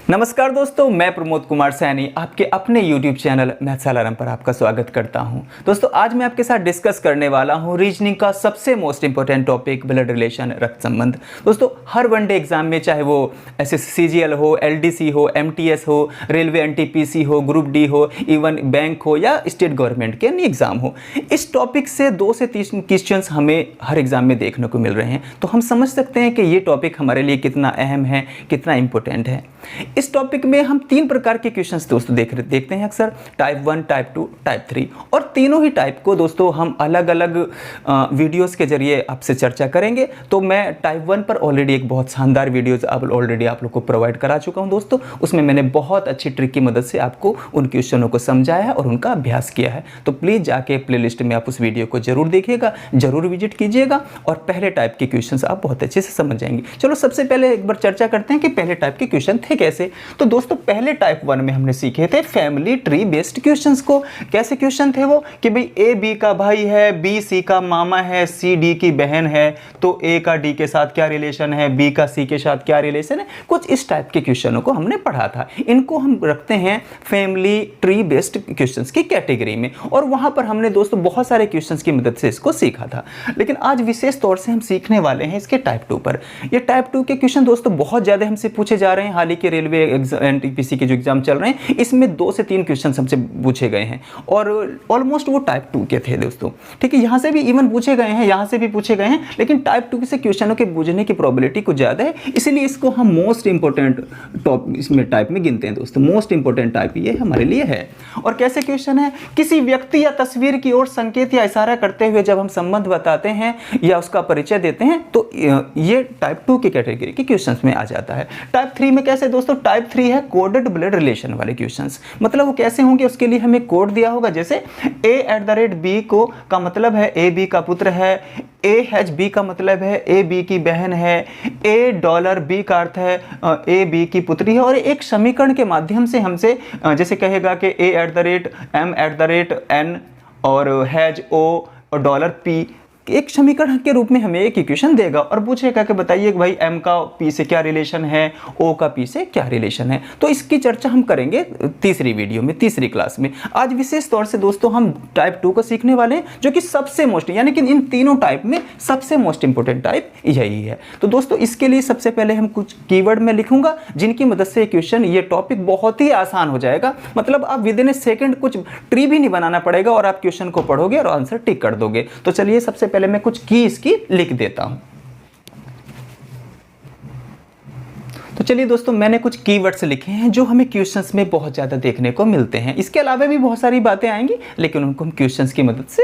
नमस्कार दोस्तों, मैं प्रमोद कुमार सैनी आपके अपने YouTube चैनल मैथ्स अलार्म पर आपका स्वागत करता हूं। दोस्तों, आज मैं आपके साथ डिस्कस करने वाला हूं रीजनिंग का सबसे most important topic blood relation, रक्त संबंध। दोस्तों, हर वनडे एग्जाम में चाहे वो SSCGL हो, LDC हो, MTS हो, रेलवे NTPC हो, ग्रुप डी हो, इवन बैंक हो या स्टेट गवर्नमेंट के अन्य एग्जाम हो, इस टॉपिक से 2 से 3 क्वेश्चंस हमें हर एग्जाम में देखने को मिल रहे हैं। तो हम समझ सकते हैं कि ये टॉपिक हमारे लिए कितना अहम है, कितना इंपॉर्टेंट है। इस टॉपिक में हम 3 प्रकार के क्वेश्चंस दोस्तों देखते हैं अक्सर, टाइप 1, टाइप 2, टाइप 3, और तीनों ही टाइप को दोस्तों हम अलग अलग वीडियोस के जरिए आपसे चर्चा करेंगे। तो मैं टाइप 1 पर ऑलरेडी एक बहुत शानदार वीडियोस ऑलरेडी आप लोग को प्रोवाइड करा चुका हूं दोस्तों। उसमें मैंने बहुत अच्छी ट्रिक की मदद से आपको उन क्वेश्चनों को समझाया है और उनका अभ्यास किया है। तो प्लीज़ जाके प्लेलिस्ट में आप उस वीडियो को जरूर देखिएगा, जरूर विजिट कीजिएगा और पहले टाइप के क्वेश्चन आप बहुत अच्छे से समझ जाएंगे। चलो सबसे पहले एक बार चर्चा करते हैं कि पहले टाइप के क्वेश्चन थे कैसे। तो दोस्तों, पहले टाइप 1 में हमने सीखे थे फैमिली ट्री बेस्ड क्वेश्चंस को। कैसे क्वेश्चन थे वो कि भाई A B का भाई है, B C का मामा है, C D की बहन है, तो A का D के साथ क्या रिलेशन है, B का C के साथ क्या रिलेशन है। कुछ इस टाइप के क्वेश्चनों को हमने पढ़ा था। इनको हम रखते हैं फैमिली ट्री बेस्ड क्वेश्चंस की कैटेगरी में, और वहां पर हमने दोस्तों बहुत सारे क्वेश्चंस की मदद से इसको सीखा था। लेकिन आज विशेष तौर से हम सीखने वाले हैं इसके टाइप 2 पर। ये टाइप 2 के क्वेश्चन दोस्तों बहुत ज्यादा हमसे पूछे जा रहे हैं। हाल ही के रेलवे NTPC के जो एग्जाम चल रहे हैं, इसमें 2 से 3 क्वेश्चन हमसे पूछे गए हैं और ऑलमोस्ट वो टाइप 2 के थे दोस्तों। ठीक है, यहाँ से भी इवन पूछे गए हैं, यहाँ से भी पूछे गए हैं, लेकिन टाइप 2 से क्वेश्चनों के पूछने की प्रोबेबिलिटी कुछ ज़्यादा है, इसीलिए इसको हम मोस्ट इंपॉर्टेंट टॉप इसमें टाइप में गिनते हैं दोस्तों। मोस्ट इंपॉर्टेंट टाइप ये हमारे लिए है। और कैसे क्वेश्चन है, किसी व्यक्ति या तस्वीर की ओर संकेत या इशारा करते हुए जब हम संबंध बताते हैं या उसका परिचय देते हैं तो ये टाइप 2 की कैटेगरी के क्वेश्चन में आ जाता है। टाइप 3 में कैसे दोस्तों, टाइप 3 है कोडेड ब्लड रिलेशन वाले क्वेश्चंस। मतलब वो कैसे होंगे, उसके लिए हमें कोड दिया होगा। जैसे A@B को का मतलब है A B का पुत्र है, AHB का मतलब है A B की बहन है, $B का अर्थ है A B की पुत्री है। और एक समीकरण के माध्यम से हमसे जैसे कहेगा कि A@M@N और O और $P, एक समीकरण के रूप में हमें एक इक्वेशन देगा और पूछेगा कि बताइए कि भाई M का P से क्या रिलेशन है, O का P से क्या रिलेशन है। तो इसकी चर्चा हम करेंगे तीसरी वीडियो में, तीसरी क्लास में। आज विशेष तौर से दोस्तों हम टाइप 2 को सीखने वाले हैं, जो कि सबसे मोस्ट, यानी कि इन तीनों टाइप में सबसे मोस्ट इंपोर्टेंट टाइप यही है। तो दोस्तों, इसके लिए सबसे पहले हम कुछ कीवर्ड में लिखूंगा, जिनकी मदद से क्वेश्चन, ये टॉपिक बहुत ही आसान हो जाएगा। मतलब आप विदिन ए सेकेंड कुछ ट्री भी नहीं बनाना पड़ेगा और आप क्वेश्चन को पढ़ोगे और आंसर टिक कर दोगे। तो चलिए सबसे पहले मैं कुछ की इसकी लिख देता हूं। तो चलिए दोस्तों, मैंने कुछ कीवर्ड्स लिखे हैं जो हमें क्वेश्चंस में बहुत ज़्यादा देखने को मिलते हैं। इसके अलावा भी बहुत सारी बातें आएंगी, लेकिन उनको हम क्वेश्चंस की मदद से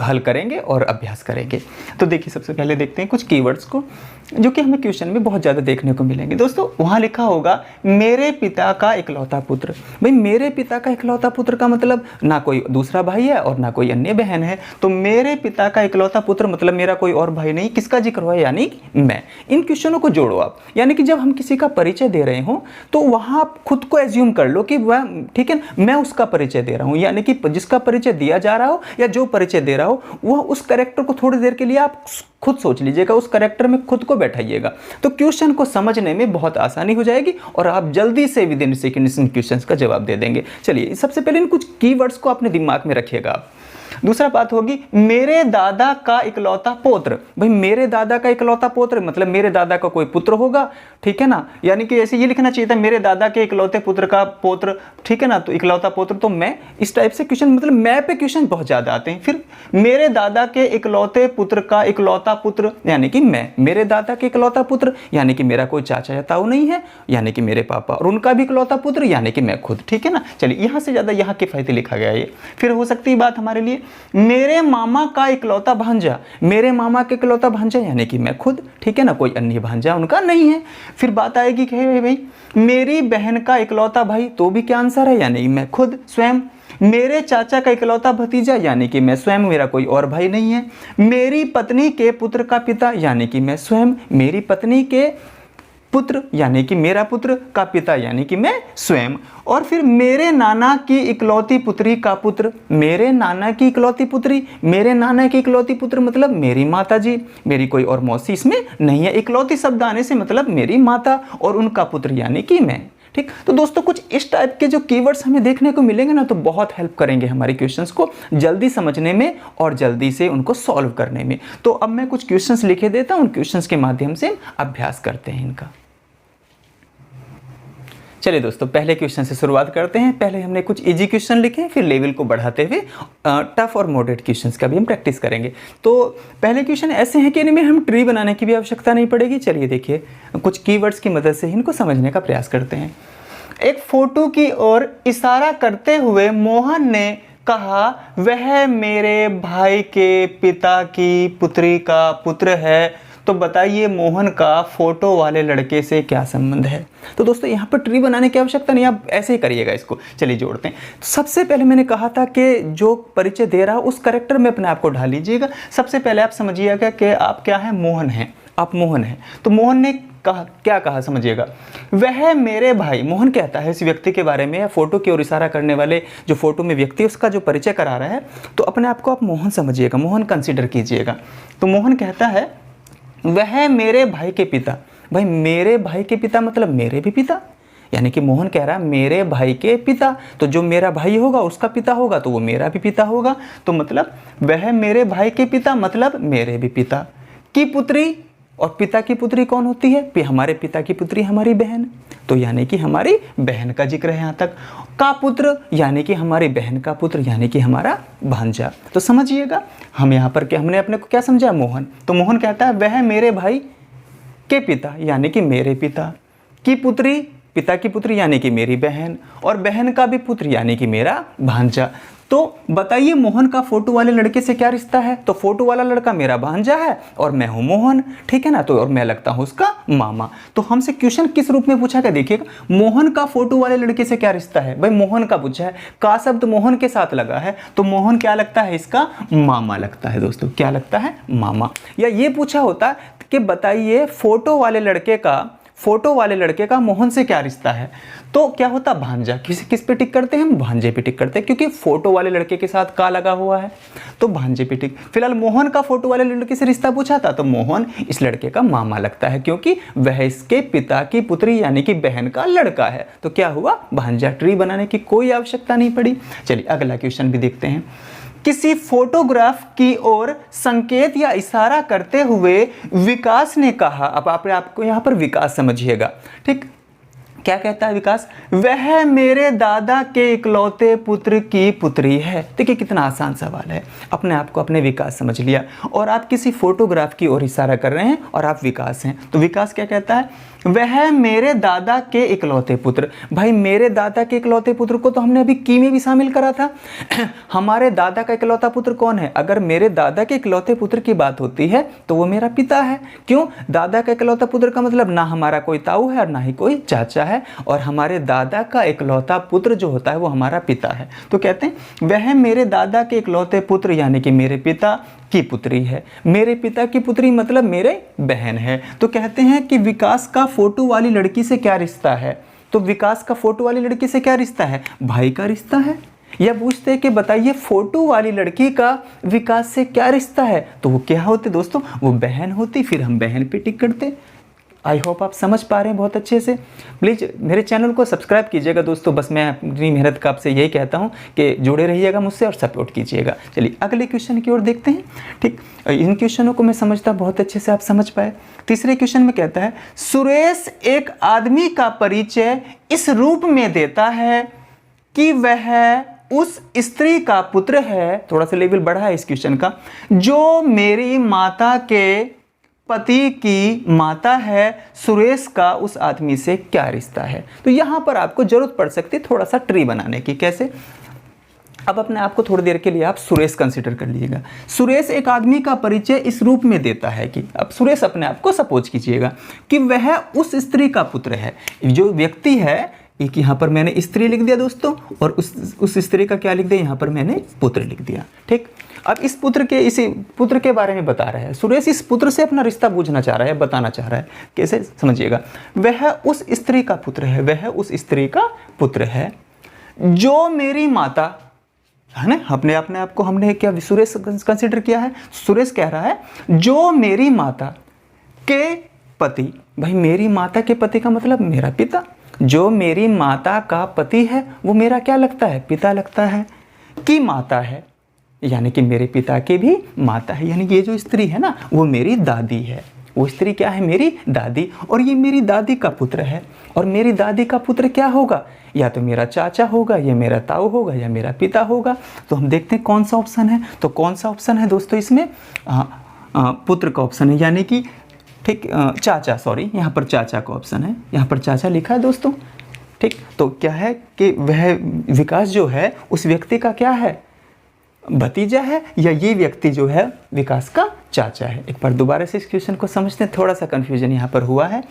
हल करेंगे और अभ्यास करेंगे। तो देखिए, सबसे पहले देखते हैं कुछ कीवर्ड्स को जो कि हमें क्वेश्चन में बहुत ज़्यादा देखने को मिलेंगे। दोस्तों, वहाँ लिखा होगा मेरे पिता का इकलौता पुत्र। भाई, मेरे पिता का इकलौता पुत्र का मतलब ना कोई दूसरा भाई है और ना कोई अन्य बहन है। तो मेरे पिता का इकलौता पुत्र मतलब मेरा कोई और भाई नहीं, किसका जिक्र हुआ, यानी मैं। इन क्वेश्चनों को जोड़ो आप, यानी कि जब हम किसी का परिचय दे रहे हो तो वहां आप खुद को एज्यूम कर लो कि वह, ठीक है, मैं उसका परिचय दे रहा हूं, यानी कि जिसका परिचय दिया जा रहा हो या जो परिचय दे रहा हो वह उस कैरेक्टर को थोड़ी देर के लिए आप खुद सोच लीजिएगा, उस कैरेक्टर में खुद को बैठाइएगा। तो क्वेश्चन को समझने में बहुत आसानी हो जाएगी और आप जल्दी से विदिन सेकंड इन क्वेश्चन का जवाब दे देंगे। चलिए, सबसे पहले इन कुछ कीवर्ड्स को अपने दिमाग में रखिएगा। दूसरा बात होगी मेरे दादा का इकलौता पुत्र। भाई, मेरे दादा का इकलौता पुत्र मतलब मेरे दादा का कोई पुत्र होगा, ठीक है ना। यानी कि ऐसे ये लिखना चाहिए था, मेरे दादा के इकलौते पुत्र का पुत्र, ठीक है ना। तो इकलौता पुत्र, तो मैं, इस टाइप से क्वेश्चन, मतलब मैं पे क्वेश्चन बहुत ज्यादा आते हैं। फिर मेरे दादा के इकलौते पुत्र का इकलौता पुत्र, यानी कि मैं। मेरे दादा के इकलौता पुत्र यानी कि मेरा कोई चाचा या ताऊ नहीं है, यानी कि मेरे पापा, और उनका भी इकलौता पुत्र यानी कि मैं खुद, ठीक है ना। चलिए, यहाँ से ज्यादा यहाँ किफायती लिखा गया ये। फिर हो सकती है बात हमारे लिए, मेरे मामा का इकलौता भांजा। मेरे मामा के इकलौता भांजा यानी कि मैं खुद, ठीक है ना, कोई अन्य भांजा उनका नहीं है। फिर बात आएगी कि भाई मेरी बहन का इकलौता भाई, तो भी क्या आंसर है, यानी मैं खुद स्वयं। मेरे चाचा का इकलौता भतीजा यानी कि मैं स्वयं, मेरा कोई और भाई नहीं है। मेरी पत्नी के पुत्र का पिता यानी कि मैं स्वयं। मेरी पत्नी के पुत्र यानी कि मेरा पुत्र का पिता यानी कि मैं स्वयं। और फिर मेरे नाना की इकलौती पुत्री का पुत्र। मेरे नाना की इकलौती पुत्री, मेरे नाना की इकलौती पुत्र मतलब मेरी माता जी, मेरी कोई और मौसी इसमें नहीं है। इकलौती शब्द आने से मतलब मेरी माता और उनका पुत्र यानी कि मैं। ठीक, तो दोस्तों कुछ इस टाइप के जो कीवर्ड्स हमें देखने को मिलेंगे ना, तो बहुत हेल्प करेंगे हमारे क्वेश्चंस को जल्दी समझने में और जल्दी से उनको सॉल्व करने में। तो अब मैं कुछ क्वेश्चंस लिखे देता हूं, उन क्वेश्चंस के माध्यम से अभ्यास करते हैं इनका। चलिए दोस्तों, पहले क्वेश्चन से शुरुआत करते हैं। पहले हमने कुछ इजी क्वेश्चन लिखे, फिर लेवल को बढ़ाते हुए टफ और मॉडरेट क्वेश्चंस का भी हम प्रैक्टिस करेंगे। तो पहले क्वेश्चन ऐसे हैं कि इनमें हम ट्री बनाने की भी आवश्यकता नहीं पड़ेगी। चलिए देखिए, कुछ कीवर्ड्स की मदद से इनको समझने का प्रयास करते हैं। एक फोटो की ओर इशारा करते हुए मोहन ने कहा, वह मेरे भाई के पिता की पुत्री का पुत्र है। तो बताइए मोहन का फोटो वाले लड़के से क्या संबंध है। तो दोस्तों यहाँ पर ट्री बनाने की आवश्यकता नहीं, आप ऐसे ही करिएगा इसको। चलिए जोड़ते हैं। तो सबसे पहले मैंने कहा था कि जो परिचय दे रहा उस कैरेक्टर में अपने आप को ढाल लीजिएगा। सबसे पहले आप समझिएगा कि आप क्या हैं, मोहन हैं, आप मोहन हैं। तो मोहन ने कहा, क्या कहा समझिएगा, वह मेरे भाई। मोहन कहता है इस व्यक्ति के बारे में, या फोटो की ओर इशारा करने वाले जो फोटो में व्यक्ति उसका जो परिचय करा रहा है, तो अपने आप को आप मोहन समझिएगा, मोहन कंसीडर कीजिएगा। तो मोहन कहता है वह मेरे भाई के पिता। भाई मेरे भाई के पिता मतलब मेरे भी पिता, यानी कि मोहन कह रहा है मेरे भाई के पिता। तो जो मेरा भाई होगा उसका पिता होगा, तो वो मेरा भी पिता होगा। तो मतलब वह मेरे भाई के पिता मतलब मेरे भी पिता की पुत्री। और पिता की पुत्री कौन होती है, हमारे पिता की पुत्री हमारी बहन। तो यानी कि हमारी बहन का जिक्र है यहाँ तक। का पुत्र यानी कि हमारी बहन का पुत्र, यानी कि हमारा भांजा। तो समझिएगा हम यहाँ पर क्या, हमने अपने को क्या समझा, मोहन। तो मोहन कहता है वह मेरे भाई के पिता यानी कि मेरे पिता की पुत्री, पिता की पुत्री यानी कि मेरी बहन, और बहन का भी पुत्र यानी कि मेरा भांजा। तो बताइए मोहन का फोटो वाले लड़के से क्या रिश्ता है। तो फोटो वाला लड़का मेरा भांजा है और मैं हूं मोहन, ठीक है ना। तो और मैं लगता हूं उसका मामा। तो हमसे क्वेश्चन किस रूप में पूछा, क्या देखिएगा, मोहन का फोटो वाले लड़के से क्या रिश्ता है। भाई मोहन का पूछा है, का शब्द मोहन के साथ लगा है, तो मोहन क्या लगता है, इसका मामा लगता है। दोस्तों क्या लगता है, मामा। या ये पूछा होता कि बताइए फोटो वाले लड़के का मोहन से क्या रिश्ता है, तो क्या होता, भांजा। किस पे टिक करते हैं हम, भांजे पे टिक करते हैं, क्योंकि फोटो वाले लड़के के साथ का लगा हुआ है, तो भांजे पे टिक। फिलहाल मोहन का फोटो वाले लड़के से रिश्ता पूछा था, तो मोहन इस लड़के का मामा लगता है, क्योंकि वह इसके पिता की पुत्री यानी कि बहन का लड़का है। तो क्या हुआ, भांजा। ट्री बनाने की कोई आवश्यकता नहीं पड़ी। चलिए अगला क्वेश्चन भी देखते हैं। किसी फोटोग्राफ की ओर संकेत या इशारा करते हुए विकास ने कहा, अब आपको यहां पर विकास समझिएगा, ठीक। क्या कहता है विकास, वह मेरे दादा के इकलौते पुत्र की पुत्री है। देखिए कितना आसान सवाल है। अपने आप को अपने विकास समझ लिया, और आप किसी फोटोग्राफ की ओर इशारा कर रहे हैं और आप विकास हैं। तो विकास क्या कहता है, वह मेरे दादा के इकलौते पुत्र। भाई मेरे दादा के इकलौते पुत्र को तो हमने अभी की में भी शामिल करा था। हमारे दादा का इकलौता पुत्र कौन है, अगर मेरे दादा के इकलौते पुत्र की बात होती है तो वो मेरा पिता है। क्यों, दादा का इकलौता पुत्र का मतलब ना हमारा कोई ताऊ है और ना ही कोई चाचा है, और हमारे दादा का इकलौता पुत्र जो होता है वो हमारा पिता है। तो कहते हैं वह मेरे दादा के इकलौते पुत्र यानी कि मेरे पिता की पुत्री है। मेरे पिता की पुत्री मतलब मेरे बहन है। तो कहते हैं कि विकास का फोटो वाली लड़की से क्या रिश्ता है। तो विकास का फोटो वाली लड़की से क्या रिश्ता है, भाई का रिश्ता है। या पूछते हैं कि बताइए फोटो वाली लड़की का विकास से क्या रिश्ता है, तो वो क्या होते दोस्तों, वो बहन होती। फिर हम बहन पे टिक करते। आई होप आप समझ पा रहे हैं बहुत अच्छे से। प्लीज़ मेरे चैनल को सब्सक्राइब कीजिएगा दोस्तों। बस मैं अपनी मेहनत का आपसे यही कहता हूँ कि जुड़े रहिएगा मुझसे और सपोर्ट कीजिएगा। चलिए अगले क्वेश्चन की ओर देखते हैं, ठीक। इन क्वेश्चनों को मैं समझता बहुत अच्छे से, आप समझ पाए। तीसरे क्वेश्चन में कहता है, सुरेश एक आदमी का परिचय इस रूप में देता है कि वह उस स्त्री का पुत्र है, थोड़ा सा लेवल बढ़ा है इस क्वेश्चन का, जो मेरी माता के पति की माता है। सुरेश का उस आदमी से क्या रिश्ता है। तो यहां पर आपको जरूरत पड़ सकती है थोड़ा सा ट्री बनाने की। कैसे, अब अपने आप को थोड़ी देर के लिए आप सुरेश कंसीडर कर लीजिएगा। सुरेश एक आदमी का परिचय इस रूप में देता है कि, अब सुरेश अपने आप को सपोज कीजिएगा कि वह उस स्त्री का पुत्र है। जो व्यक्ति है, एक यहाँ पर मैंने स्त्री लिख दिया दोस्तों, और उस स्त्री का क्या लिख दिया, यहाँ पर मैंने पुत्र लिख दिया, ठीक। अब इस पुत्र के बारे में बता रहा है सुरेश। इस पुत्र से अपना रिश्ता पूछना चाह रहा है, बताना चाह रहा है। कैसे समझिएगा, वह उस स्त्री का पुत्र है, वह उस स्त्री का पुत्र है जो मेरी माता है ना। अपने आप को हमने क्या सुरेश कंसिडर किया है। सुरेश कह रहा है जो मेरी माता के पति। भाई मेरी माता के पति का मतलब मेरा पिता। जो मेरी माता का पति है वो मेरा क्या लगता है, पिता लगता है, की माता है, यानी कि मेरे पिता की भी माता है, यानी कि ये जो स्त्री है ना वो मेरी दादी है। वो स्त्री क्या है, मेरी दादी, और ये मेरी दादी का पुत्र है। और मेरी दादी का पुत्र क्या होगा, या तो मेरा चाचा होगा, या मेरा ताऊ होगा, या मेरा पिता होगा। तो हम देखते हैं कौन सा ऑप्शन है। तो कौन सा ऑप्शन है दोस्तों इसमें, पुत्र का ऑप्शन है, यानी कि ठीक चाचा, सॉरी यहाँ पर चाचा का ऑप्शन है, यहाँ पर चाचा लिखा है दोस्तों। ठीक, तो क्या है कि वह विकास जो है उस व्यक्ति का क्या है, भतीजा है, या ये व्यक्ति जो है विकास का चाचा है। एक बार दोबारा से इस क्वेश्चन को समझते हैं, थोड़ा सा कंफ्यूजन यहाँ पर हुआ है।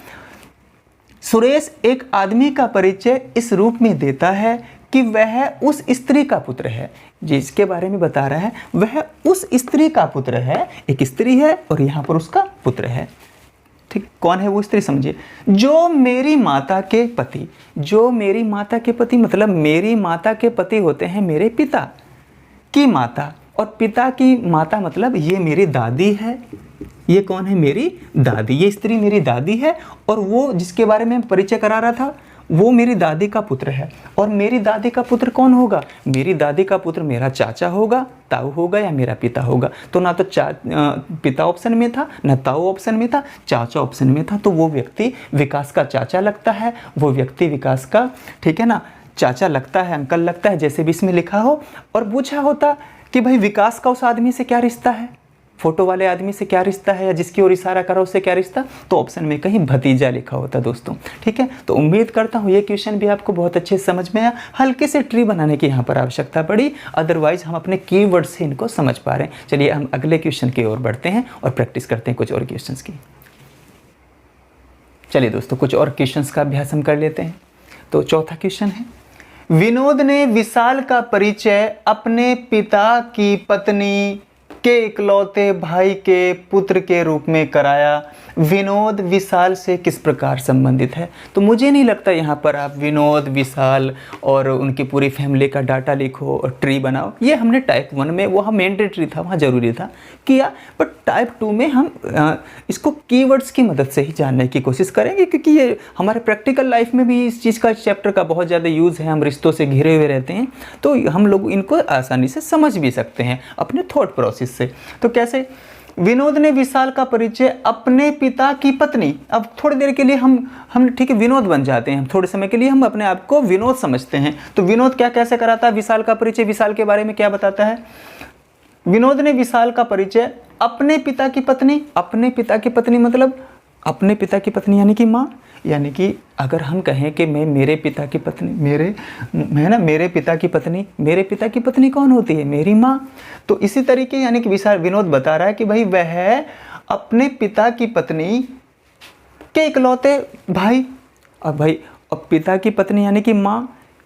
सुरेश एक आदमी का परिचय इस रूप में देता है कि वह उस स्त्री का पुत्र है। जिसके बारे में बता रहा है वह उस स्त्री का पुत्र है, एक स्त्री है और यहाँ पर उसका पुत्र है। ठीक, कौन है वो स्त्री समझिए, जो मेरी माता के पति, जो मेरी माता के पति मतलब मेरी माता के पति होते हैं मेरे पिता की माता, और पिता की माता मतलब ये मेरी दादी है। ये कौन है, मेरी दादी, ये स्त्री मेरी दादी है, और वो जिसके बारे में परिचय करा रहा था वो मेरी दादी का पुत्र है। और मेरी दादी का पुत्र कौन होगा, मेरी दादी का पुत्र मेरा चाचा होगा, ताऊ होगा, या मेरा पिता होगा। तो ना तो पिता ऑप्शन में था, ना ताऊ ऑप्शन में था, चाचा ऑप्शन में था। तो वो व्यक्ति विकास का चाचा लगता है, वो व्यक्ति विकास का, ठीक है ना, चाचा लगता है, अंकल लगता है, जैसे भी इसमें लिखा हो। और पूछा होता कि भाई विकास का उस आदमी से क्या रिश्ता है, फोटो वाले आदमी से क्या रिश्ता है, या जिसकी ओर इशारा करा उससे क्या रिश्ता, तो ऑप्शन में कहीं भतीजा लिखा होता दोस्तों। ठीक है, तो उम्मीद करता हूँ ये क्वेश्चन भी आपको बहुत अच्छे से समझ में आया। हल्के से ट्री बनाने की यहाँ पर आवश्यकता पड़ी, अदरवाइज हम अपने कीवर्ड से इनको समझ पा रहे हैं। चलिए हम अगले क्वेश्चन की ओर बढ़ते हैं और प्रैक्टिस करते हैं कुछ और क्वेश्चन की। चलिए दोस्तों कुछ और क्वेश्चन का अभ्यास हम कर लेते हैं। तो चौथा क्वेश्चन है, विनोद ने विशाल का परिचय अपने पिता की पत्नी के इकलौते भाई के पुत्र के रूप में कराया। विनोद विशाल से किस प्रकार संबंधित है। तो मुझे नहीं लगता यहाँ पर आप विनोद, विशाल और उनकी पूरी फैमिली का डाटा लिखो और ट्री बनाओ। ये हमने टाइप 1 में, वहाँ मैंडेटरी था, वहाँ ज़रूरी था किया, बट टाइप 2 में हम इसको कीवर्ड्स की मदद से ही जानने की कोशिश करेंगे, क्योंकि ये हमारे प्रैक्टिकल लाइफ में भी इस चीज़ का, चैप्टर का बहुत ज़्यादा यूज़ है। हम रिश्तों से घिरे हुए रहते हैं, तो हम लोग इनको आसानी से समझ भी सकते हैं अपने थॉट प्रोसेस से। तो कैसे, विनोद ने विशाल का परिचय अपने पिता की पत्नी। अब थोड़ी देर के लिए हम ठीक है विनोद बन जाते हैं, थोड़े समय के लिए हम अपने आप को विनोद समझते हैं। तो विनोद क्या कैसे कराता है विशाल का परिचय, विशाल के बारे में क्या बताता है। विनोद ने विशाल का परिचय अपने पिता की पत्नी, अपने पिता की पत्नी मतलब अपने पिता की पत्नी यानी कि माँ, यानी कि अगर हम कहें कि मैं मेरे पिता की पत्नी, मेरे पिता की पत्नी, मेरे पिता की पत्नी कौन होती है, मेरी माँ। तो इसी तरीके यानी कि विनोद बता रहा है कि भाई वह अपने पिता की पत्नी के इकलौते भाई, अब पिता की पत्नी यानी कि माँ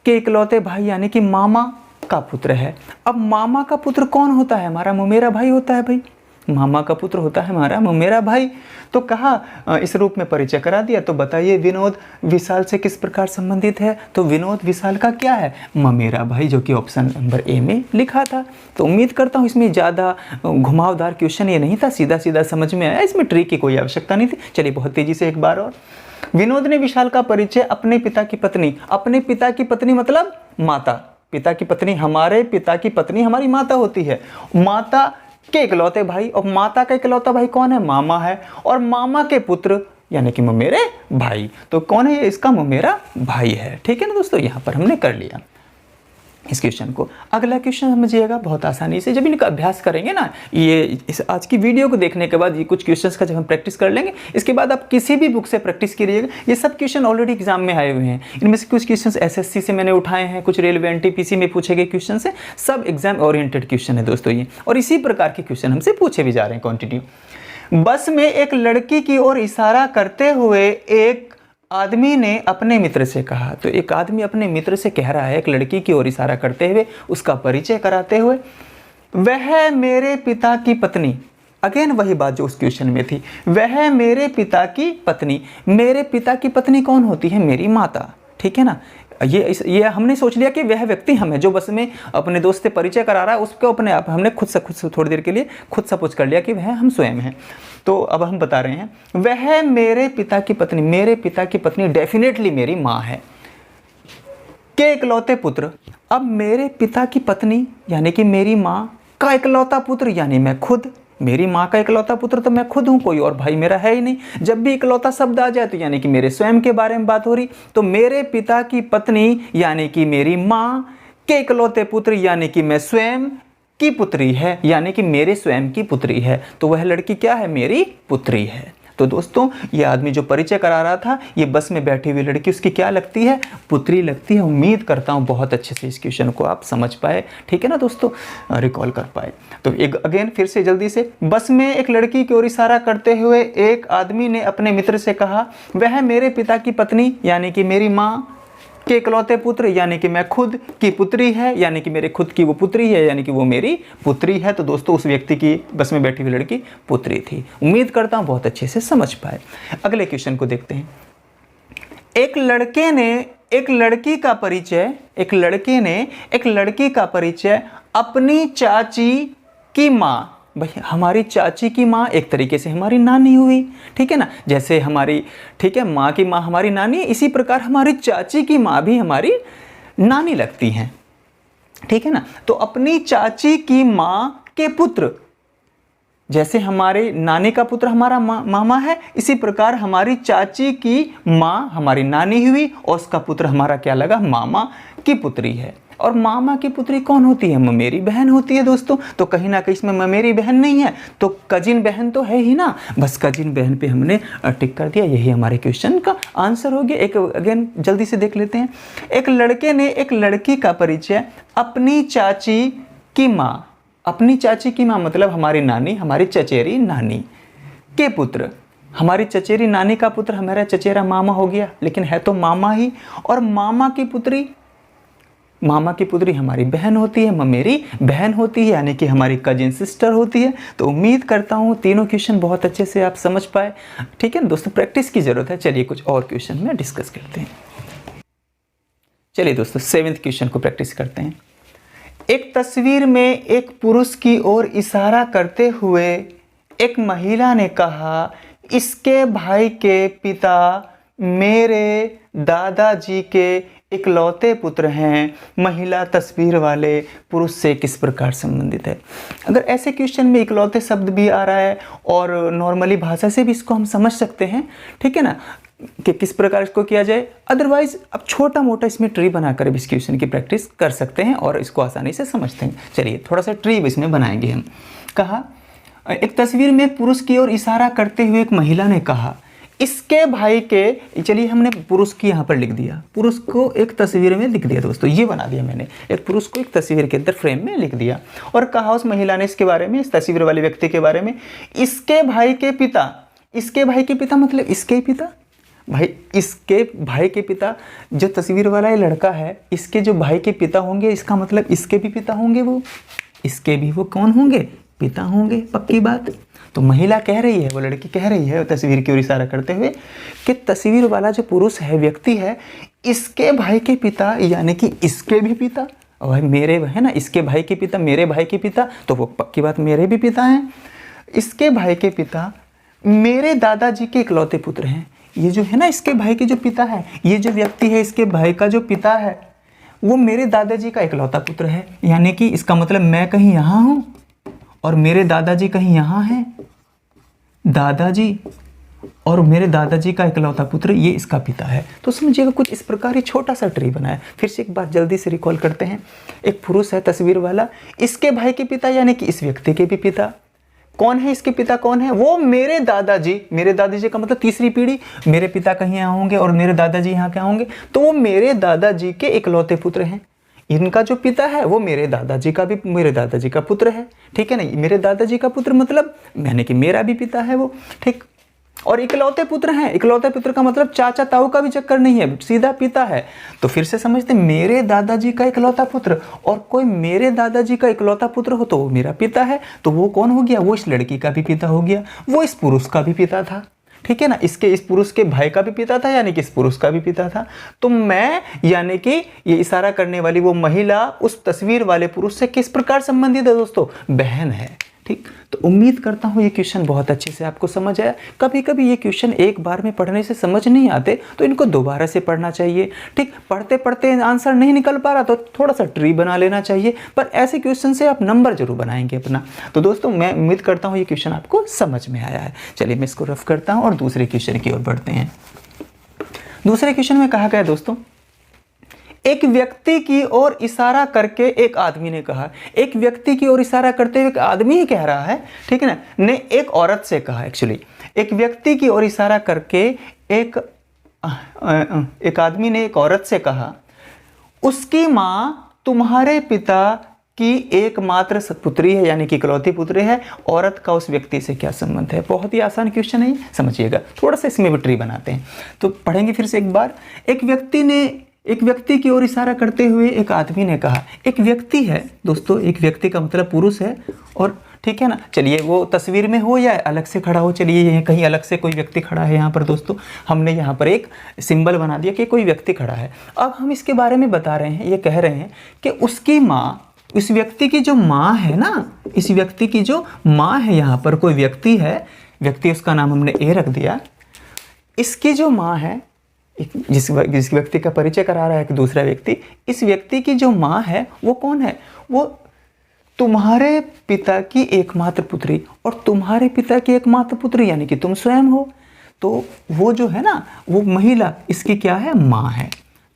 के इकलौते भाई यानी कि मामा का पुत्र है। अब मामा का पुत्र कौन होता है, हमारा मुमेरा भाई होता है। भाई मामा का पुत्र होता है हमारा मुमेरा भाई। तो कहा इस रूप में परिचय करा दिया। तो बताइए विनोद विशाल से किस प्रकार संबंधित है। तो विनोद विशाल का क्या है, ममेरा भाई, जो कि ऑप्शन नंबर ए में लिखा था। तो उम्मीद करता हूँ इसमें ज़्यादा घुमावदार क्वेश्चन ये नहीं था, सीधा सीधा समझ में आया, इसमें ट्रिक की कोई आवश्यकता नहीं थी। चलिए बहुत तेजी से एक बार और, विनोद ने विशाल का परिचय अपने पिता की पत्नी, अपने पिता की पत्नी मतलब माता, पिता की पत्नी, हमारे पिता की पत्नी हमारी माता होती है, माता के इकलौते भाई, और माता का इकलौता भाई कौन है, मामा है, और मामा के पुत्र यानी कि ममेरे भाई। तो कौन है, इसका ममेरा भाई है। ठीक है ना दोस्तों, यहाँ पर हमने कर लिया इस क्वेश्चन को। अगला क्वेश्चन समझिएगा बहुत आसानी से, जब इनका अभ्यास करेंगे ना, ये इस आज की वीडियो को देखने के बाद ये कुछ क्वेश्चंस का जब हम प्रैक्टिस कर लेंगे, इसके बाद आप किसी भी बुक से प्रैक्टिस करिएगा। ये सब क्वेश्चन ऑलरेडी एग्जाम में आए हुए हैं। इनमें से कुछ क्वेश्चंस एसएससी से मैंने उठाए हैं, कुछ रेलवे एनटीपीसी में पूछे गए क्वेश्चन है, सब एग्जाम ओरिएंटेड क्वेश्चन है दोस्तों ये, और इसी प्रकार के क्वेश्चन हमसे पूछे भी जा रहे हैं क्वान्टिटी। बस में एक लड़की की ओर इशारा करते हुए एक आदमी ने अपने मित्र से कहा। तो एक आदमी अपने मित्र से कह रहा है, एक लड़की की ओर इशारा करते हुए, उसका परिचय कराते हुए, वह मेरे पिता की पत्नी। अगेन वही बात जो उस क्वेश्चन में थी, वह मेरे पिता की पत्नी। मेरे पिता की पत्नी कौन होती है, मेरी माता। ठीक है ना, ये हमने सोच लिया कि वह व्यक्ति हम है जो बस में अपने दोस्त से परिचय करा रहा है, उसको अपने आप हमने खुद से थोड़ी देर के लिए खुद सपोज कर लिया कि वह हम स्वयं हैं। तो अब हम बता रहे हैं, वह मेरे पिता की पत्नी, मेरे पिता की पत्नी डेफिनेटली मेरी माँ है। के इकलौते पुत्र। अब मेरे पिता की पत्नी यानी कि मेरी माँ का इकलौता पुत्र यानी मैं खुद, मेरी माँ का इकलौता पुत्र तो मैं खुद हूँ, कोई और भाई मेरा है ही नहीं। जब भी इकलौता शब्द आ जाए तो यानी कि मेरे स्वयं के बारे में बात हो रही। तो मेरे पिता की पत्नी यानी कि मेरी माँ के इकलौते पुत्र यानी कि मैं स्वयं की पुत्री है, यानी कि मेरे स्वयं की पुत्री है। तो वह लड़की क्या है? मेरी पुत्री है। तो दोस्तों ये आदमी जो परिचय करा रहा था, ये बस में बैठी हुई लड़की उसकी क्या लगती है? पुत्री लगती है। उम्मीद करता हूँ बहुत अच्छे से इस क्वेश्चन को आप समझ पाए, ठीक है ना दोस्तों, रिकॉल कर पाए। तो एक अगेन फिर से जल्दी से, बस में एक लड़की की ओर इशारा करते हुए एक आदमी ने अपने मित्र से कहा, वह मेरे पिता की पत्नी यानी कि मेरी माँ के इकलौते पुत्र यानी कि मैं खुद की पुत्री है, यानी कि मेरे खुद की वो पुत्री है, यानी कि वो मेरी पुत्री है। तो दोस्तों उस व्यक्ति की बस में बैठी हुई लड़की पुत्री थी। उम्मीद करता हूँ बहुत अच्छे से समझ पाए। अगले क्वेश्चन को देखते हैं। एक लड़के ने एक लड़की का परिचय अपनी चाची की माँ, भाई हमारी चाची की माँ एक तरीके से हमारी नानी हुई, ठीक है ना। जैसे हमारी, ठीक है, माँ की माँ हमारी नानी, इसी प्रकार हमारी चाची की माँ भी हमारी नानी लगती हैं, ठीक है ना। तो अपनी चाची की माँ के पुत्र, जैसे हमारे नानी का पुत्र हमारा मामा है, इसी प्रकार हमारी चाची की माँ हमारी नानी हुई और उसका पुत्र हमारा क्या लगा? मामा की पुत्री है। और मामा की पुत्री कौन होती है? ममेरी बहन होती है दोस्तों। तो कहीं ना कहीं इसमें ममेरी बहन नहीं है तो कजिन बहन तो है ही ना, बस कजिन बहन पे हमने टिक कर दिया। यही हमारे क्वेश्चन का आंसर हो गया। एक अगेन जल्दी से देख लेते हैं। एक लड़के ने एक लड़की का परिचय अपनी चाची की माँ, अपनी चाची की माँ मतलब हमारी नानी, हमारी चचेरी नानी के पुत्र, हमारी चचेरी नानी का पुत्र हमारा चचेरा मामा हो गया, लेकिन है तो मामा ही। और मामा की पुत्री हमारी बहन होती है, ममेरी बहन होती है, यानी कि हमारी कजिन सिस्टर होती है। तो उम्मीद करता हूँ तीनों क्वेश्चन बहुत अच्छे से आप समझ पाए, ठीक है दोस्तों। प्रैक्टिस की जरूरत है। चलिए कुछ और क्वेश्चन में डिस्कस करते हैं। चलिए दोस्तों 7th क्वेश्चन को प्रैक्टिस करते हैं। एक तस्वीर में एक पुरुष की ओर इशारा करते हुए एक महिला ने कहा, इसके भाई के पिता मेरे दादाजी के इकलौते पुत्र हैं। महिला तस्वीर वाले पुरुष से किस प्रकार संबंधित है? अगर ऐसे क्वेश्चन में इकलौते शब्द भी आ रहा है और नॉर्मली भाषा से भी इसको हम समझ सकते हैं, ठीक है ना, कि किस प्रकार इसको किया जाए। अदरवाइज अब छोटा मोटा इसमें ट्री बनाकर इस क्वेश्चन की प्रैक्टिस कर सकते हैं और इसको आसानी से समझते हैं। चलिए थोड़ा सा ट्री इसमें बनाएंगे हम। कहा, एक तस्वीर में पुरुष की ओर इशारा करते हुए एक महिला ने कहा, इसके भाई के, चलिए हमने पुरुष की यहाँ पर लिख दिया, पुरुष को एक तस्वीर में लिख दिया दोस्तों, ये बना दिया मैंने, एक पुरुष को एक तस्वीर के अंदर फ्रेम में लिख दिया और कहा उस महिला ने इसके बारे में, इस तस्वीर वाले व्यक्ति के बारे में, इसके भाई के पिता। इसके भाई के पिता मतलब इसके पिता, भाई इसके भाई के पिता, जो तस्वीर वाला ये लड़का है, इसके जो भाई के पिता होंगे, इसका मतलब इसके भी पिता होंगे, वो इसके भी वो कौन होंगे? पिता होंगे, पक्की बात। तो महिला कह रही है, वो लड़की कह रही है तस्वीर की ओर इशारा करते हुए कि तस्वीर वाला जो पुरुष है, व्यक्ति है, इसके भाई के पिता यानी कि इसके भी पिता, और भाई मेरे है ना, इसके भाई के पिता, मेरे भाई के पिता, तो वो पक्की बात मेरे भी पिता हैं। इसके भाई के पिता मेरे दादाजी के इकलौते पुत्र हैं। ये जो है ना इसके भाई के जो पिता है, ये जो व्यक्ति है इसके भाई का जो पिता है, वो मेरे दादाजी का इकलौता पुत्र है। यानी कि इसका मतलब मैं कहीं यहाँ हूँ और मेरे दादाजी कहीं यहाँ हैं। दादाजी और मेरे दादाजी का इकलौता पुत्र ये इसका पिता है। तो समझिएगा कुछ इस प्रकार ही छोटा सा ट्री बनाया। फिर से एक बार जल्दी से रिकॉल करते हैं। एक पुरुष है तस्वीर वाला, इसके भाई के पिता यानी कि इस व्यक्ति के भी पिता। कौन है इसके पिता? कौन है? वो मेरे दादाजी। मेरे दादाजी का मतलब तीसरी पीढ़ी। मेरे पिता कहीं यहाँ होंगे और मेरे दादाजी यहाँ क्या होंगे, तो वो मेरे दादाजी के इकलौते पुत्र हैं। इनका जो पिता है वो मेरे दादाजी का पुत्र है, ठीक है ना। मेरे दादाजी का पुत्र मतलब यानी कि मेरा भी पिता है वो, ठीक। और इकलौते पुत्र हैं, इकलौते पुत्र का मतलब चाचा ताऊ का भी चक्कर नहीं है, सीधा पिता है। तो फिर से समझते, मेरे दादाजी का इकलौता पुत्र और कोई मेरे दादाजी का इकलौता पुत्र हो तो वो मेरा पिता है। तो वो कौन हो गया? वो इस लड़की का भी पिता हो गया, वो इस पुरुष का भी पिता था, ठीक है ना। इस पुरुष के भाई का भी पिता था यानी कि इस पुरुष का भी पिता था। तो मैं यानी कि ये इशारा करने वाली वो महिला उस तस्वीर वाले पुरुष से किस प्रकार संबंधित है दोस्तों? बहन है, ठीक, तो उम्मीद करता हूँ ये क्वेश्चन बहुत अच्छे से आपको समझ आया। कभी कभी ये क्वेश्चन एक बार में पढ़ने से समझ नहीं आते तो इनको दोबारा से पढ़ना चाहिए। ठीक, पढ़ते पढ़ते आंसर नहीं निकल पा रहा तो थोड़ा सा ट्री बना लेना चाहिए, पर ऐसे क्वेश्चन से आप नंबर जरूर बनाएंगे अपना। तो दोस्तों मैं उम्मीद करता हूँ ये क्वेश्चन आपको समझ में आया है। चलिए मैं इसको रफ करता हूँ और दूसरे क्वेश्चन की ओर बढ़ते हैं। दूसरे क्वेश्चन में कहा गया दोस्तों, एक व्यक्ति की ओर इशारा करके एक आदमी ने कहा, एक व्यक्ति की ओर इशारा करते हुए एक आदमी ही कह रहा है, ठीक है ना, ने एक औरत से कहा, एक्चुअली एक व्यक्ति की ओर इशारा करके एक आदमी ने एक औरत से कहा, उसकी माँ तुम्हारे पिता की एकमात्र पुत्री है, यानी कि इकलौती पुत्री है। औरत का उस व्यक्ति से क्या संबंध है? बहुत ही आसान क्वेश्चन है, समझिएगा। थोड़ा सा इसमें भी ट्री बनाते हैं, तो पढ़ेंगे फिर से एक बार। एक व्यक्ति की ओर इशारा करते हुए एक आदमी ने कहा, एक व्यक्ति है दोस्तों, एक व्यक्ति का मतलब पुरुष है, और ठीक है ना, चलिए वो तस्वीर में हो या अलग से खड़ा हो, चलिए ये कहीं अलग से कोई व्यक्ति खड़ा है यहाँ पर दोस्तों, हमने यहाँ पर एक सिंबल बना दिया कि कोई व्यक्ति खड़ा है। अब हम इसके बारे में बता रहे हैं, ये कह रहे हैं कि उसकी माँ, इस व्यक्ति की जो माँ है ना, इस व्यक्ति की जो माँ है, यहाँ पर कोई व्यक्ति है, व्यक्ति उसका नाम हमने ए रख दिया, इसकी जो माँ है, जिस व्यक्ति का परिचय करा रहा है कि दूसरा व्यक्ति, इस व्यक्ति की जो माँ है वो कौन है? वो तुम्हारे पिता की एकमात्र पुत्री, और तुम्हारे पिता की एकमात्र पुत्री यानी कि तुम स्वयं हो। तो वो जो है ना, वो महिला इसकी क्या है? माँ है।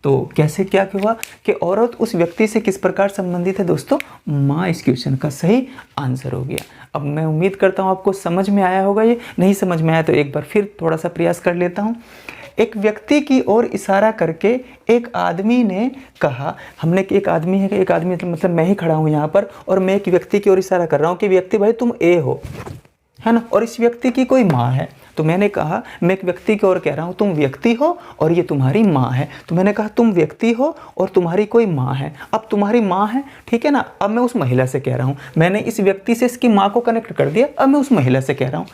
तो कैसे क्या हुआ कि औरत उस व्यक्ति से किस प्रकार संबंधित है दोस्तों? माँ इस क्वेश्चन का सही आंसर हो गया। अब मैं उम्मीद करता हूँ आपको समझ में आया होगा। ये नहीं समझ में आया तो एक बार फिर थोड़ा सा प्रयास कर लेता हूँ। एक व्यक्ति की ओर इशारा करके एक आदमी ने कहा, हमने कि एक आदमी है कि एक आदमी मतलब मैं ही खड़ा हूँ यहाँ पर, और मैं एक व्यक्ति की ओर इशारा कर रहा हूँ कि व्यक्ति भाई तुम ए हो, है ना, और इस व्यक्ति की कोई माँ है। तो मैंने कहा, मैं एक व्यक्ति की ओर कह रहा हूँ तुम व्यक्ति हो और ये तुम्हारी माँ है। तो मैंने कहा तुम व्यक्ति हो और तुम्हारी कोई माँ है। अब तुम्हारी माँ है, ठीक है ना, अब मैं उस महिला से कह रहा हूँ, मैंने इस व्यक्ति से इसकी माँ को कनेक्ट कर दिया, अब मैं उस महिला से कह रहा हूँ।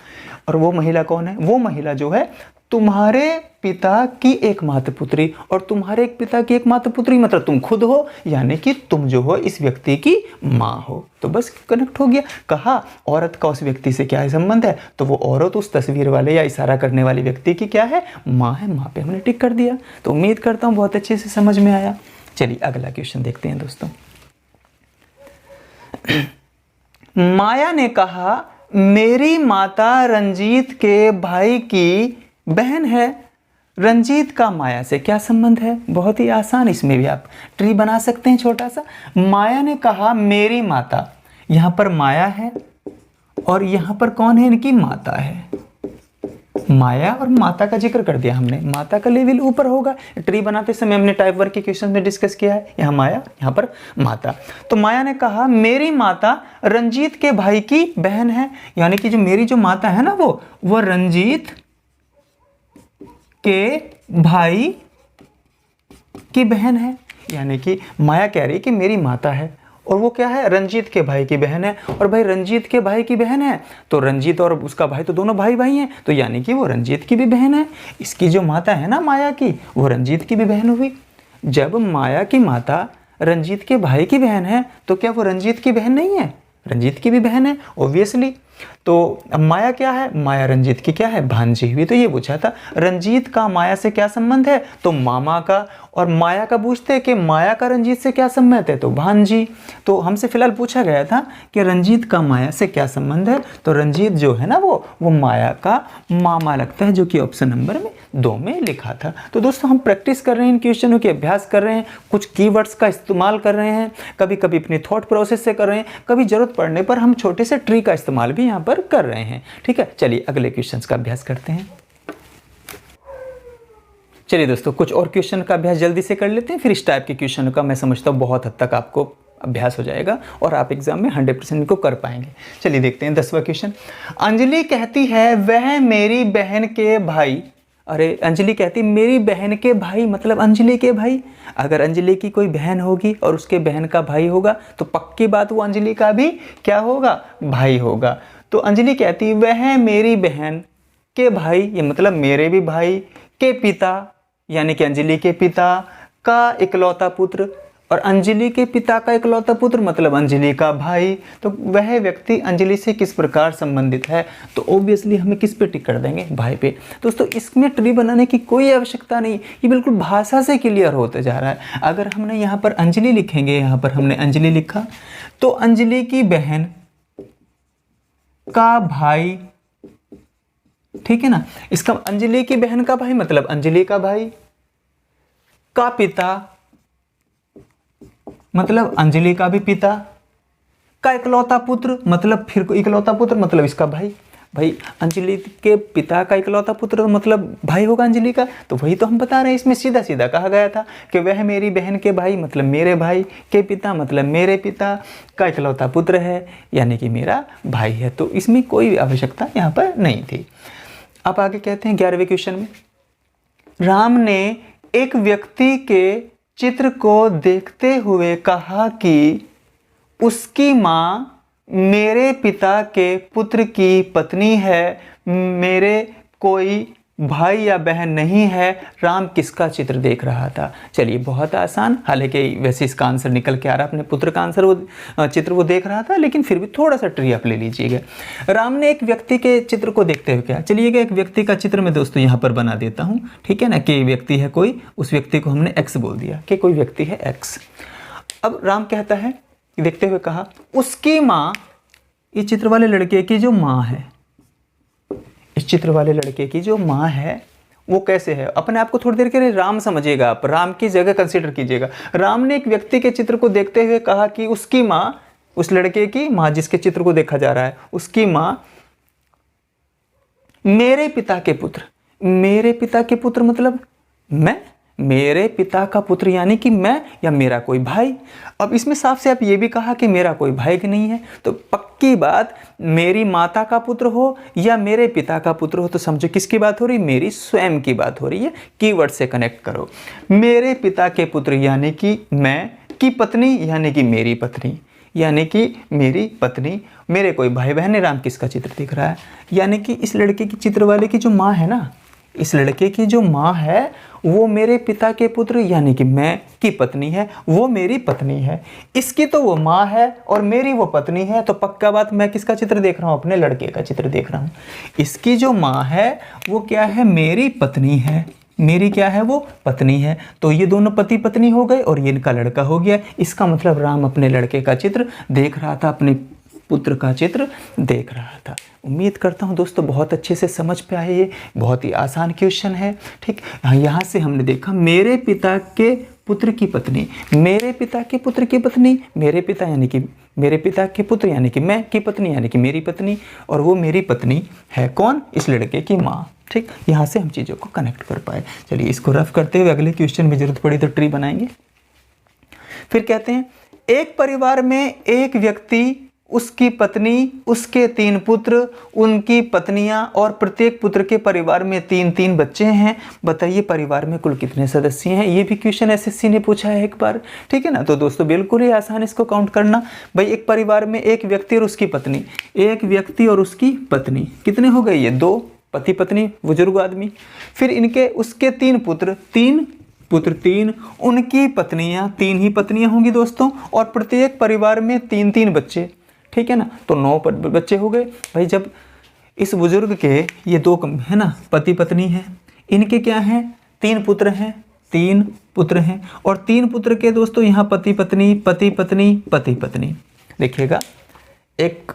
और वो महिला कौन है? वो महिला जो है तुम्हारे पिता की एकमात्र पुत्री, और तुम्हारे एक पिता की एकमात्र पुत्री मतलब तुम खुद हो, यानी कि तुम जो हो इस व्यक्ति की माँ हो। तो बस कनेक्ट हो गया। कहा औरत का उस व्यक्ति से क्या संबंध है? तो वो औरत उस तस्वीर वाले या इशारा करने वाले व्यक्ति की क्या है? माँ है। माँ पे हमने टिक कर दिया। तो उम्मीद करता हूँ बहुत अच्छे से समझ में आया। चलिए अगला क्वेश्चन देखते हैं दोस्तों। माया ने कहा, मेरी माता रंजीत के भाई की बहन है। रंजीत का माया से क्या संबंध है? बहुत ही आसान, इसमें भी आप ट्री बना सकते हैं छोटा सा। माया ने कहा मेरी माता, यहाँ पर माया है और यहाँ पर कौन है? इनकी माता है। माया और माता का जिक्र कर दिया हमने, माता का लेवल ऊपर होगा। ट्री बनाते समय हमने टाइप वर्क के क्वेश्चन में डिस्कस किया है, यहाँ माया, यहाँ पर माता। तो माया ने कहा मेरी माता रंजीत के भाई की बहन है, यानी कि जो मेरी जो माता है ना वो रंजीत के भाई की बहन है। यानी कि माया कह रही कि मेरी माता है और वो क्या है? रंजीत के भाई की बहन है। और भाई रंजीत के भाई की बहन है तो रंजीत और उसका भाई तो दोनों भाई भाई हैं, तो यानी कि वो रंजीत की भी बहन है। इसकी जो माता है ना माया की, वो रंजीत की भी बहन हुई। जब माया की माता रंजीत के भाई की बहन है तो क्या वो रंजीत की बहन नहीं है? रंजीत की भी बहन है ऑब्वियसली। तो माया क्या है? माया रंजीत की क्या है? भांजी हुई। तो ये पूछा था रंजीत का माया से क्या संबंध है? तो मामा का। और माया का पूछते कि माया का रंजीत से क्या संबंध है? तो भांजी। तो हमसे फिलहाल पूछा गया था कि रंजीत का माया से क्या संबंध है, तो रंजीत जो है ना वो माया का मामा लगता है, जो कि ऑप्शन नंबर में 2 में लिखा था। तो दोस्तों हम प्रैक्टिस कर रहे हैं, इन क्वेश्चनों के अभ्यास कर रहे हैं, कुछ कीवर्ड्स का इस्तेमाल कर रहे हैं, कभी कभी अपने थॉट प्रोसेस से कर रहे हैं, कभी जरूरत पड़ने पर हम छोटे से ट्री का इस्तेमाल भी यहाँ पर कर रहे हैं। ठीक है, चलिए अगले क्वेश्चंस का अभ्यास करते हैं। चलिए दोस्तों कुछ और क्वेश्चन का अभ्यास जल्दी से कर लेते हैं, फिर इस टाइप के क्वेश्चन का मैं समझता हूँ बहुत हद तक आपको अभ्यास हो जाएगा और आप एग्जाम में 100% इनको कर पाएंगे। चलिए देखते हैं 10वां क्वेश्चन। अंजलि कहती है वह मेरी बहन के भाई। अरे अंजलि कहती मेरी बहन के भाई मतलब अंजलि के भाई। अगर अंजलि की कोई बहन होगी और उसके बहन का भाई होगा तो पक्की बात वो अंजलि का भी क्या होगा? भाई होगा। तो अंजलि कहती वह मेरी बहन के भाई, ये मतलब मेरे भी भाई के पिता, यानी कि अंजलि के पिता का इकलौता पुत्र, और अंजलि के पिता का इकलौता पुत्र मतलब अंजलि का भाई, तो वह व्यक्ति अंजलि से किस प्रकार संबंधित है, तो ऑब्वियसली हमें किस पे टिक कर देंगे, भाई पे। दोस्तों इसमें ट्री बनाने की कोई आवश्यकता नहीं, ये बिल्कुल भाषा से क्लियर होते जा रहा है। अगर हमने यहाँ पर अंजलि लिखेंगे, यहाँ पर हमने अंजलि लिखा, तो अंजलि की बहन का भाई, ठीक है ना, इसका अंजलि की बहन का भाई मतलब अंजलि का भाई, का पिता मतलब अंजलि का भी पिता, का इकलौता पुत्र मतलब फिर इकलौता पुत्र मतलब इसका भाई। भाई अंजलि के पिता का इकलौता पुत्र मतलब भाई होगा अंजलि का, तो वही तो हम बता रहे हैं, इसमें सीधा सीधा कहा गया था कि वह मेरी बहन के भाई मतलब मेरे भाई के पिता मतलब मेरे पिता का इकलौता पुत्र है, यानी कि मेरा भाई है। तो इसमें कोई आवश्यकता यहाँ पर नहीं थी। अब आगे कहते हैं 11वें क्वेश्चन में, राम ने एक व्यक्ति के चित्र को देखते हुए कहा कि उसकी माँ मेरे पिता के पुत्र की पत्नी है, मेरे कोई भाई या बहन नहीं है। राम किसका चित्र देख रहा था? चलिए बहुत आसान, हालांकि वैसे इसका आंसर निकल के आ रहा है, अपने पुत्र का आंसर वो चित्र वो देख रहा था, लेकिन फिर भी थोड़ा सा ट्री आप ले लीजिएगा। राम ने एक व्यक्ति के चित्र को देखते हुए क्या, चलिएगा एक व्यक्ति का चित्र मैं दोस्तों यहाँ पर बना देता हूँ, ठीक है ना, कि व्यक्ति है कोई, उस व्यक्ति को हमने एक्स बोल दिया कि कोई व्यक्ति है एक्स। अब राम कहता है, देखते हुए कहा उसकी माँ, इस चित्र वाले लड़के की जो माँ है, इस चित्र वाले लड़के की जो माँ है वो कैसे है, अपने आप को थोड़ी देर के लिए राम समझिएगा, आप राम की जगह कंसीडर कीजिएगा। राम ने एक व्यक्ति के चित्र को देखते हुए कहा कि उसकी माँ, उस लड़के की माँ जिसके चित्र को देखा जा रहा है, उसकी माँ मेरे पिता के पुत्र, मेरे पिता के पुत्र मतलब मैं, मेरे पिता का पुत्र यानी कि मैं या मेरा कोई भाई। अब इसमें साफ से आप ये भी कहा कि मेरा कोई भाई नहीं है, तो पक्की बात मेरी माता का पुत्र हो या मेरे पिता का पुत्र हो, तो समझो किसकी बात हो रही, मेरी स्वयं की बात हो रही है। कीवर्ड से कनेक्ट करो, मेरे पिता के पुत्र यानी कि मैं, की पत्नी यानी कि मेरी पत्नी, यानी कि मेरी पत्नी, मेरे कोई भाई बहन है। राम किसका चित्र दिख रहा है, यानी कि इस लड़के की चित्र वाले की जो माँ है ना, इस लड़के की जो माँ है वो मेरे पिता के पुत्र यानी कि मैं की पत्नी है, वो मेरी पत्नी है। इसकी तो वो माँ है और मेरी वो पत्नी है, तो पक्का बात मैं किसका चित्र देख रहा हूँ, अपने लड़के का चित्र देख रहा हूँ। इसकी जो माँ है वो क्या है, मेरी पत्नी है, मेरी क्या है वो पत्नी है। तो ये दोनों पति पत्नी हो गए और ये इनका लड़का हो गया। इसका मतलब राम अपने लड़के का चित्र देख रहा था, अपने पुत्र का चित्र देख रहा था। उम्मीद करता हूँ दोस्तों बहुत अच्छे से समझ पे आए, ये बहुत ही आसान क्वेश्चन है। ठीक, यहाँ से हमने देखा मेरे पिता के पुत्र की पत्नी, मेरे पिता के पुत्र की पत्नी, मेरे पिता यानी कि मेरे पिता के पुत्र यानी कि मैं की पत्नी यानी कि मेरी पत्नी, और वो मेरी पत्नी है कौन, इस लड़के की माँ। ठीक, यहाँ से हम चीज़ों को कनेक्ट कर पाए। चलिए इसको रफ करते हुए अगले क्वेश्चन में जरूरत पड़ी तो ट्री बनाएंगे। फिर कहते हैं एक परिवार में एक व्यक्ति, उसकी पत्नी, उसके 3 पुत्र, उनकी पत्नियां और प्रत्येक पुत्र के परिवार में 3-3 बच्चे हैं। बताइए परिवार में कुल कितने सदस्य हैं। ये भी क्वेश्चन एसएससी ने पूछा है एक बार, ठीक है ना। तो दोस्तों बिल्कुल ही आसान इसको काउंट करना। भाई एक परिवार में एक व्यक्ति और उसकी पत्नी, एक व्यक्ति और उसकी पत्नी, कितने हो गए ये 2 पति पत्नी बुजुर्ग आदमी। फिर इनके उसके 3 पुत्र, 3 पुत्र 3, उनकी पत्नियां, 3 ही पत्नियां होंगी दोस्तों, और प्रत्येक परिवार में 3-3 बच्चे, ठीक है ना। तो 9 बच्चे हो गए। भाई जब इस बुजुर्ग के ये 2 है ना पति पत्नी हैं, इनके क्या हैं 3 पुत्र हैं, 3 पुत्र हैं, और 3 पुत्र के दोस्तों यहाँ पति पत्नी पति पत्नी पति पत्नी। देखिएगा एक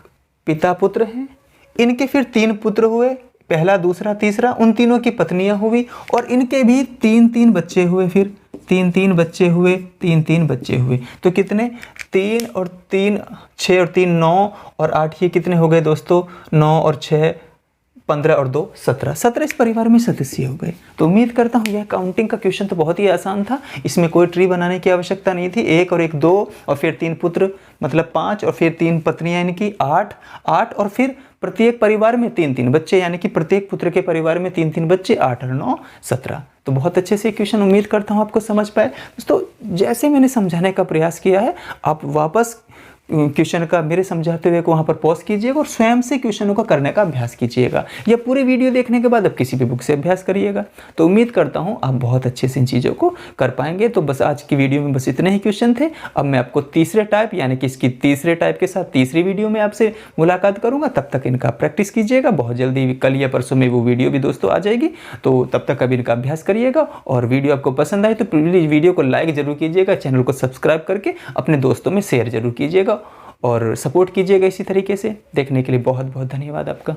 पिता पुत्र हैं, इनके फिर 3 पुत्र हुए, पहला दूसरा तीसरा, उन तीनों की पत्नियां हुई, और इनके भी 3-3 बच्चे हुए, फिर 3-3 बच्चे हुए, 3-3 बच्चे हुए। तो कितने 3 और 3 6 और 3 9 और 8, ये कितने हो गए दोस्तों 9 और 6 15 और 2 17, 17 इस परिवार में सदस्य हो गए। तो उम्मीद करता हूँ यह काउंटिंग का क्वेश्चन तो बहुत ही आसान था, इसमें कोई ट्री बनाने की आवश्यकता नहीं थी। 1 और 1 2 और फिर 3 पुत्र मतलब 5 और फिर 3 पत्नियां यानी कि 8 और फिर प्रत्येक परिवार में 3-3 बच्चे यानी कि प्रत्येक पुत्र के परिवार में 3-3 बच्चे, 8 और 9 17। तो बहुत अच्छे से क्वेश्चन उम्मीद करता हूँ आपको समझ पाए। दोस्तों जैसे मैंने समझाने का प्रयास किया है, आप वापस क्वेश्चन का मेरे समझाते हुए को वहाँ पर पॉज कीजिएगा और स्वयं से क्वेश्चनों को करने का अभ्यास कीजिएगा, या पूरे वीडियो देखने के बाद आप किसी भी बुक से अभ्यास करिएगा। तो उम्मीद करता हूँ आप बहुत अच्छे से इन चीज़ों को कर पाएंगे। तो बस आज की वीडियो में बस इतने ही क्वेश्चन थे। अब मैं आपको तीसरे टाइप यानी कि इसकी तीसरे टाइप के साथ तीसरी वीडियो में आपसे मुलाकात करूँगा। तब तक इनका प्रैक्टिस कीजिएगा। बहुत जल्दी कल या परसों में वो वीडियो भी दोस्तों आ जाएगी, तो तब तक अभी इनका अभ्यास करिएगा। और वीडियो आपको पसंद आए तो प्लीज़ वीडियो को लाइक जरूर कीजिएगा, चैनल को सब्सक्राइब करके अपने दोस्तों में शेयर जरूर कीजिएगा और सपोर्ट कीजिएगा इसी तरीके से। देखने के लिए बहुत बहुत धन्यवाद आपका।